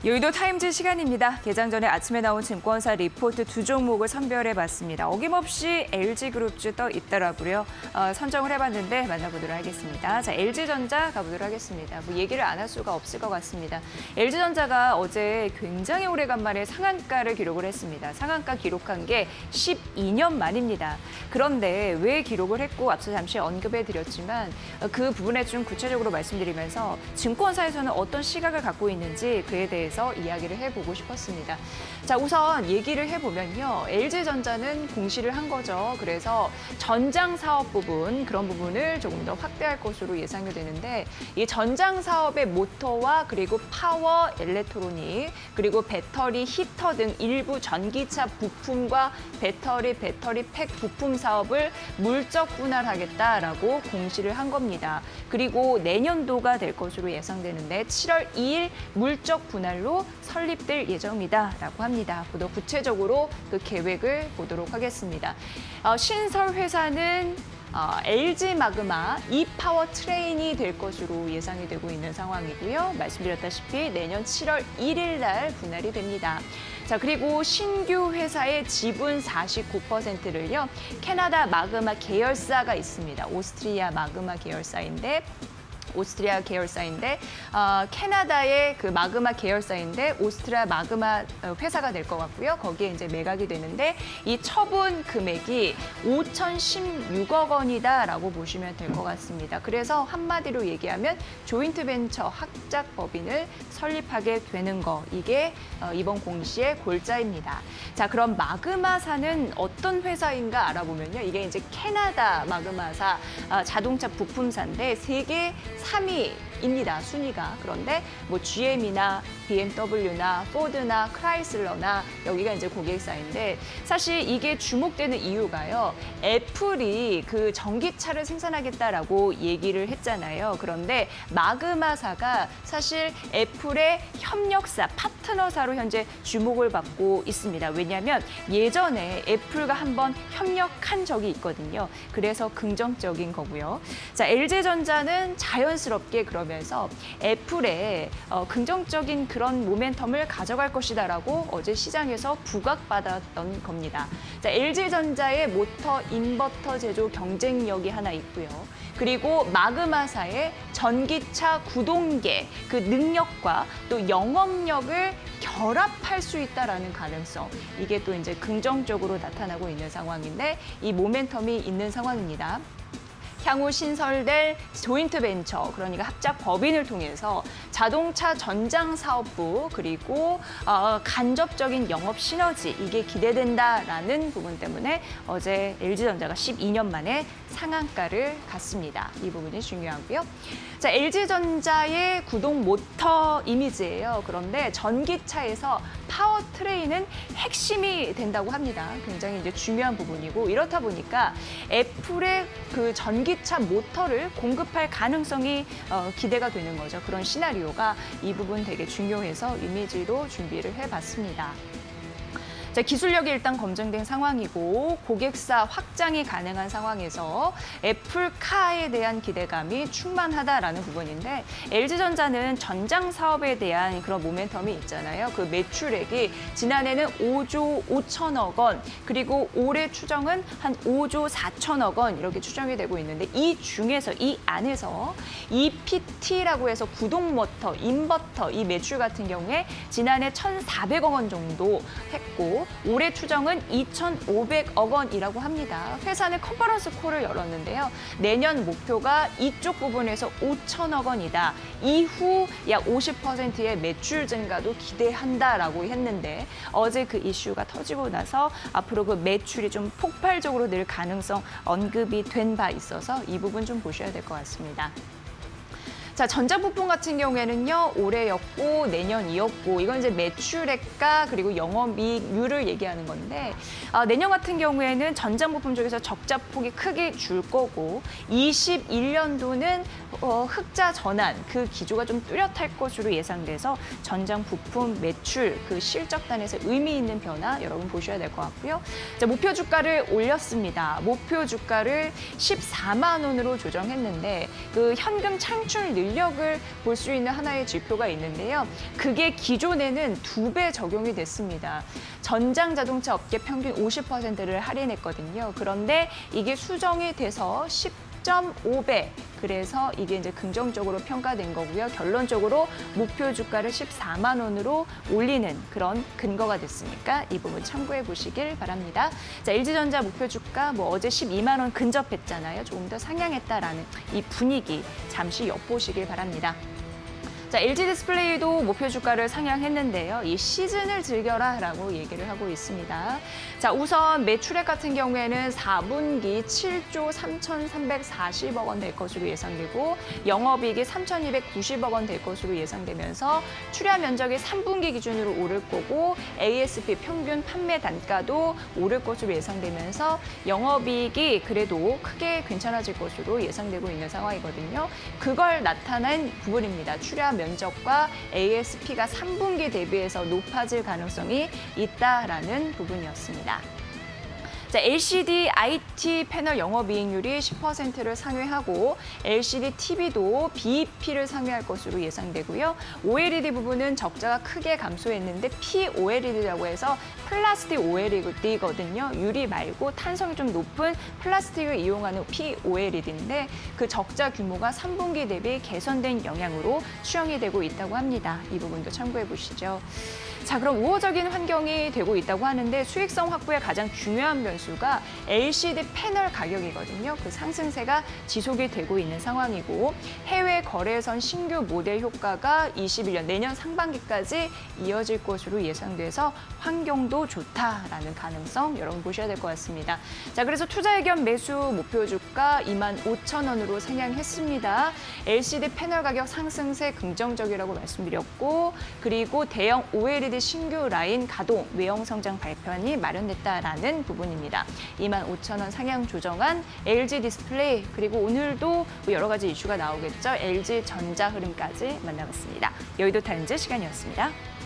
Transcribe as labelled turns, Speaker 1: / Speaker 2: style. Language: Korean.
Speaker 1: 여의도 타임즈 시간입니다. 개장 전에 아침에 나온 증권사 리포트 두 종목을 선별해봤습니다. 어김없이 LG그룹주 떠 있더라고요. 선정을 해봤는데 만나보도록 하겠습니다. 자, LG전자 가보도록 하겠습니다. 뭐 얘기를 안 할 수가 없을 것 같습니다. LG전자가 어제 굉장히 오래간만에 상한가를 기록을 했습니다. 상한가 기록한 게 12년 만입니다. 그런데 왜 기록을 했고 앞서 잠시 언급해드렸지만 그 부분에 좀 구체적으로 말씀드리면서 증권사에서는 어떤 시각을 갖고 있는지 그에 대해서 이야기를 해보고 싶었습니다. 자, 우선 얘기를 해보면요. LG전자는 공시를 한 거죠. 그래서 전장 사업 부분, 그런 부분을 조금 더 확대할 것으로 예상이 되는데 이 전장 사업의 모터와 그리고 파워, 엘렉트로닉, 그리고 배터리, 히터 등 일부 전기차 부품과 배터리 팩 부품 사업을 물적 분할하겠다라고 공시를 한 겁니다. 그리고 내년도가 될 것으로 예상되는데 7월 2일 물적 분할로 설립될 예정이다라고 합니다. 더 구체적으로 그 계획을 보도록 하겠습니다. 신설 회사는 LG 마그마 이파워 트레인이 될 것으로 예상이 되고 있는 상황이고요. 말씀드렸다시피 내년 7월 1일 날 분할이 됩니다. 자, 그리고 신규 회사의 지분 49%를요. 캐나다 마그마 계열사가 있습니다. 오스트리아 계열사인데 캐나다의 그 마그마 계열사인데 오스트리아 마그마 회사가 될 것 같고요. 거기에 이제 매각이 되는데 이 처분 금액이 5,016억 원이다라고 보시면 될 것 같습니다. 그래서 한마디로 얘기하면 조인트 벤처 합작 법인을 설립하게 되는 거, 이게 이번 공시의 골자입니다. 자, 그럼 마그마사는 어떤 회사인가 알아보면요. 이게 이제 캐나다 마그마사 자동차 부품사인데 세계 3위입니다, 순위가. 그런데 뭐 GM이나 BMW나 포드나 크라이슬러나 여기가 이제 고객사인데 사실 이게 주목되는 이유가요. 애플이 그 전기차를 생산하겠다라고 얘기를 했잖아요. 그런데 마그마사가 사실 애플의 협력사, 파트너사로 현재 주목을 받고 있습니다. 왜냐하면 예전에 애플과 한번 협력한 적이 있거든요. 그래서 긍정적인 거고요. 자, LG전자는 자연스럽게 그러면서 애플의 긍정적인 그런 모멘텀을 가져갈 것이다라고 어제 시장에서 부각받았던 겁니다. 자, LG전자의 모터 인버터 제조 경쟁력이 하나 있고요. 그리고 마그마사의 전기차 구동계 그 능력과 또 영업력을 결합할 수 있다라는 가능성, 이게 또 이제 긍정적으로 나타나고 있는 상황인데 이 모멘텀이 있는 상황입니다. 향후 신설될 조인트 벤처, 그러니까 합작 법인을 통해서 자동차 전장 사업부 그리고 간접적인 영업 시너지, 이게 기대된다라는 부분 때문에 어제 LG전자가 12년 만에 상한가를 갔습니다. 이 부분이 중요하고요. 자, LG전자의 구동 모터 이미지예요. 그런데 전기차에서 파워트레인은 핵심이 된다고 합니다. 굉장히 이제 중요한 부분이고, 이렇다 보니까 애플의 그 전기차 모터를 공급할 가능성이 기대가 되는 거죠. 그런 시나리오가 이 부분 되게 중요해서 이미지로 준비를 해봤습니다. 자, 기술력이 일단 검증된 상황이고 고객사 확장이 가능한 상황에서 애플카에 대한 기대감이 충만하다라는 부분인데 LG전자는 전장 사업에 대한 그런 모멘텀이 있잖아요. 그 매출액이 지난해는 5조 5천억 원, 그리고 올해 추정은 한 5조 4천억 원 이렇게 추정이 되고 있는데 이 중에서 이 안에서 EPT라고 해서 구동모터, 인버터 이 매출 같은 경우에 지난해 1,400억 원 정도 했고 올해 추정은 2,500억 원이라고 합니다. 회사는 컨퍼런스 콜을 열었는데요. 내년 목표가 이쪽 부분에서 5천억 원이다. 이후 약 50%의 매출 증가도 기대한다라고 했는데 어제 그 이슈가 터지고 나서 앞으로 그 매출이 좀 폭발적으로 늘 가능성 언급이 된 바 있어서 이 부분 좀 보셔야 될 것 같습니다. 자, 전자부품 같은 경우에는요, 올해였고 내년이었고, 이건 이제 매출액과 그리고 영업이익률을 얘기하는 건데, 내년 같은 경우에는 전자부품 쪽에서 적자 폭이 크게 줄 거고, 21년도는 흑자 전환, 그 기조가 좀 뚜렷할 것으로 예상돼서 전장부품 매출, 그 실적단에서 의미 있는 변화 여러분 보셔야 될 것 같고요. 자, 목표 주가를 올렸습니다. 목표 주가를 14만 원으로 조정했는데, 그 현금 창출 늘 전력을 볼 수 있는 하나의 지표가 있는데요. 그게 기존에는 2배 적용이 됐습니다. 전장 자동차 업계 평균 50%를 할인했거든요. 그런데 이게 수정이 돼서 10.5배. 그래서 이게 이제 긍정적으로 평가된 거고요. 결론적으로 목표 주가를 14만 원으로 올리는 그런 근거가 됐으니까 이 부분 참고해 보시길 바랍니다. 자, LG전자 목표 주가 어제 12만 원 근접했잖아요. 조금 더 상향했다라는 이 분위기 잠시 엿보시길 바랍니다. 자, LG 디스플레이도 목표 주가를 상향했는데요. 이 시즌을 즐겨라라고 얘기를 하고 있습니다. 자, 우선 매출액 같은 경우에는 4분기 7조 3,340억 원 될 것으로 예상되고 영업이익이 3,290억 원 될 것으로 예상되면서 출하 면적이 3분기 기준으로 오를 거고 ASP 평균 판매 단가도 오를 것으로 예상되면서 영업이익이 그래도 크게 괜찮아질 것으로 예상되고 있는 상황이거든요. 그걸 나타낸 부분입니다. 출하 면적과 ASP가 3분기 대비해서 높아질 가능성이 있다라는 부분이었습니다. 자, LCD IT 패널 영업이익률이 10%를 상회하고 LCD TV도 BEP를 상회할 것으로 예상되고요. OLED 부분은 적자가 크게 감소했는데 POLED라고 해서 플라스틱 OLED거든요. 유리 말고 탄성이 좀 높은 플라스틱을 이용하는 POLED인데 그 적자 규모가 3분기 대비 개선된 영향으로 추정이 되고 있다고 합니다. 이 부분도 참고해 보시죠. 자, 그럼 우호적인 환경이 되고 있다고 하는데 수익성 확보의 가장 중요한 변수가 LCD 패널 가격이거든요. 그 상승세가 지속이 되고 있는 상황이고 해외 거래선 신규 모델 효과가 21년 내년 상반기까지 이어질 것으로 예상돼서 환경도 좋다라는 가능성 여러분 보셔야 될 것 같습니다. 자, 그래서 투자 의견 매수 목표 주가 25,000원으로 상향했습니다. LCD 패널 가격 상승세 긍정적이라고 말씀드렸고 그리고 대형 OLED 신규 라인 가동, 외형 성장 발판이 마련됐다라는 부분입니다. 25,000원 상향 조정한 LG 디스플레이 그리고 오늘도 여러 가지 이슈가 나오겠죠. LG 전자 흐름까지 만나봤습니다. 여의도 타임즈 시간이었습니다.